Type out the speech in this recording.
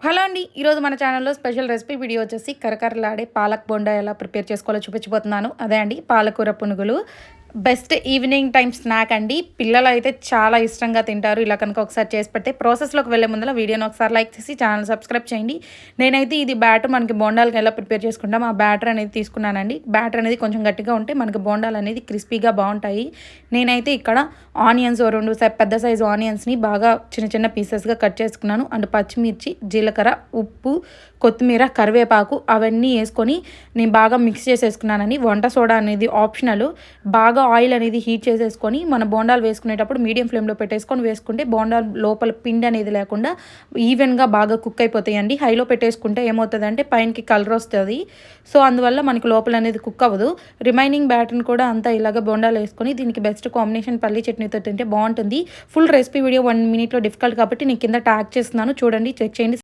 Hello అండి, ఈరోజు మన ఛానల్లో స్పెషల్ రెసిపీ వీడియో వచ్చేసి కరకరలాడే పాలక్ బోండా ఎలా ప్రిపేర్ చేసుకోవాలో చూపించబోతున్నాను. అదే అండి పాలకూర పునుగులు. బెస్ట్ ఈవినింగ్ టైం స్నాక్ అండి. పిల్లలు అయితే చాలా ఇష్టంగా తింటారు. ఇలా కనుక ఒకసారి చేసి పెడితే. ప్రాసెస్లోకి వెళ్ళే ముందర వీడియోని ఒకసారి లైక్ చేసి ఛానల్ సబ్స్క్రైబ్ చేయండి. నేనైతే ఇది బ్యాటర్ మనకి బోండాలకి ఎలా ప్రిపేర్ చేసుకుంటాం ఆ బ్యాటర్ అనేది తీసుకున్నానండి. బ్యాటర్ అనేది కొంచెం గట్టిగా ఉంటే మనకి బోండాలు అనేది క్రిస్పీగా బాగుంటాయి. నేనైతే ఇక్కడ ఆనియన్స్ రెండు పెద్ద సైజు ఆనియన్స్ని బాగా చిన్న చిన్న పీసెస్గా కట్ చేసుకున్నాను. అండ్ పచ్చిమిర్చి, జీలకర్ర, ఉప్పు, కొత్తిమీర, కరివేపాకు అవన్నీ వేసుకొని నేను బాగా మిక్స్ చేసేసుకున్నానని. వంట సోడా అనేది ఆప్షనల్. బాగా ఆయిల్ అనేది హీట్ చేసేసుకొని మన బోండాలు వేసుకునేటప్పుడు మీడియం ఫ్లేమ్లో పెట్టేసుకొని వేసుకుంటే బోండాలు లోపల పిండి అనేది లేకుండా ఈవెన్గా బాగా కుక్ అయిపోతాయండి. హైలో పెట్టేసుకుంటే ఏమవుతుందంటే పైనకి కలర్ వస్తుంది. సో అందువల్ల మనకి లోపల అనేది కుక్ అవ్వదు. రిమైనింగ్ బ్యాటర్ని కూడా అంతా ఇలాగ బోండాలు వేసుకొని దీనికి బెస్ట్ కాంబినేషన్ పల్లి చట్నీతో తింటే బాగుంటుంది. Full recipe video 1 minute difficult కాబట్టి నేను కింద ట్యాగ్ చేస్తున్నాను, చూడండి, చెక్ చేయండి.